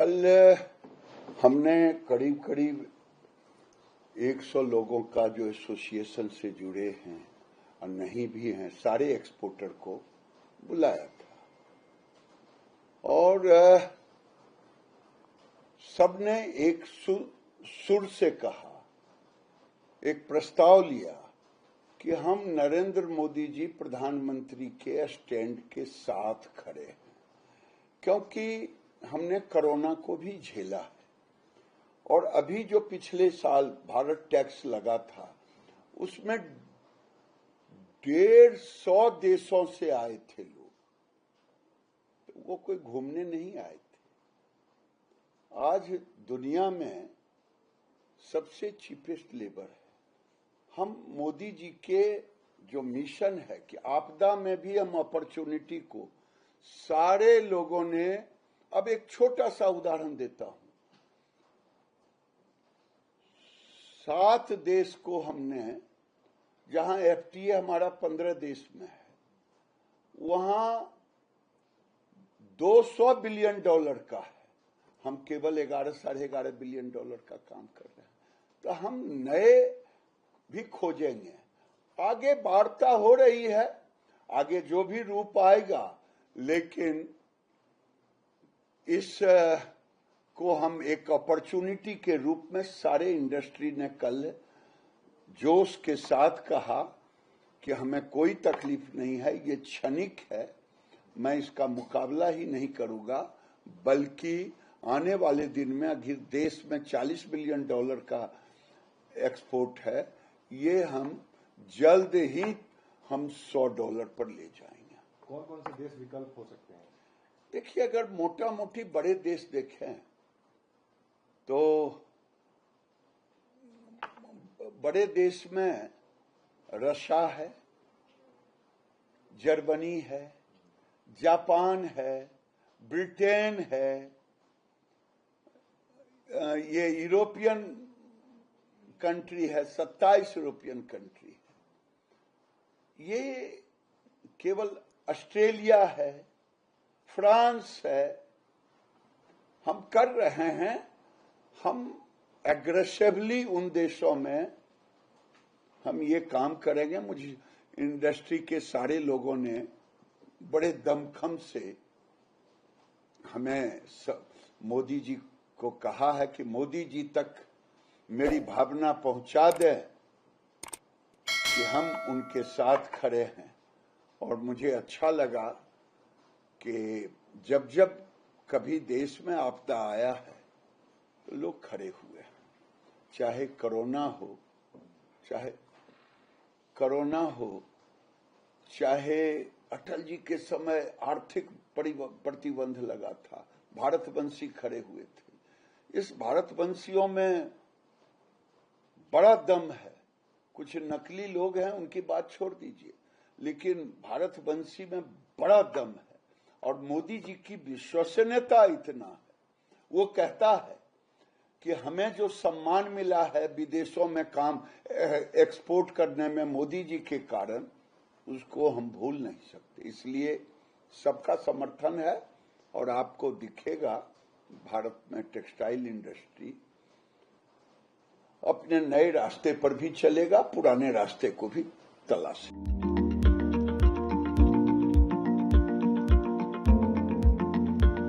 कल हमने करीब करीब 100 लोगों का जो एसोसिएशन से जुड़े हैं और नहीं भी हैं सारे एक्सपोर्टर को बुलाया था और सबने एक सुर से कहा, एक प्रस्ताव लिया कि हम नरेंद्र मोदी जी प्रधानमंत्री के स्टैंड के साथ खड़े हैं, क्योंकि हमने कोरोना को भी झेला है और अभी जो पिछले साल भारत टैक्स लगा था उसमें 150 देशों से आए थे लोग, तो वो कोई घूमने नहीं आए थे। आज दुनिया में सबसे चीपेस्ट लेबर है। हम मोदी जी के जो मिशन है कि आपदा में भी हम अपॉर्चुनिटी को, सारे लोगों ने, अब एक छोटा सा उदाहरण देता हूं, 7 देश को हमने, जहां एफटीए हमारा 15 देश में है, वहां $200 बिलियन का है, हम केवल 11-11.5 बिलियन का काम कर रहे हैं। तो हम नए भी खोजेंगे। आगे वार्ता हो रही है, आगे जो भी रूप आएगा, लेकिन इस को हम एक अपॉर्चुनिटी के रूप में सारे इंडस्ट्री ने कल जोश के साथ कहा कि हमें कोई तकलीफ नहीं है, ये क्षणिक है, मैं इसका मुकाबला ही नहीं करूंगा, बल्कि आने वाले दिन में अगर देश में $40 बिलियन का एक्सपोर्ट है, ये हम जल्द ही हम $100 पर ले जाएंगे। कौन कौन से देश विकल्प हो सकते हैं? देखिए, अगर मोटा मोटी बड़े देश देखें तो बड़े देश में रशिया है, जर्मनी है, जापान है, ब्रिटेन है, ये यूरोपियन कंट्री है, 27 यूरोपियन कंट्री है, ये केवल ऑस्ट्रेलिया है, फ्रांस है। हम कर रहे हैं, हम एग्रेसिवली उन देशों में हम ये काम करेंगे। मुझे इंडस्ट्री के सारे लोगों ने बड़े दमखम से हमें मोदी जी को कहा है कि मोदी जी तक मेरी भावना पहुंचा दे कि हम उनके साथ खड़े हैं। और मुझे अच्छा लगा कि जब जब कभी देश में आपदा आया है तो लोग खड़े हुए हैं, चाहे कोरोना हो, चाहे अटल जी के समय आर्थिक प्रतिबंध लगा था, भारतवंशी खड़े हुए थे। इस भारतवंशियों में बड़ा दम है। कुछ नकली लोग हैं, उनकी बात छोड़ दीजिए, लेकिन भारतवंशी में बड़ा दम है। और मोदी जी की विश्वसनीयता इतना है, वो कहता है कि हमें जो सम्मान मिला है विदेशों में काम एक्सपोर्ट करने में मोदी जी के कारण, उसको हम भूल नहीं सकते। इसलिए सबका समर्थन है और आपको दिखेगा भारत में टेक्सटाइल इंडस्ट्री अपने नए रास्ते पर भी चलेगा, पुराने रास्ते को भी तलाशेगा।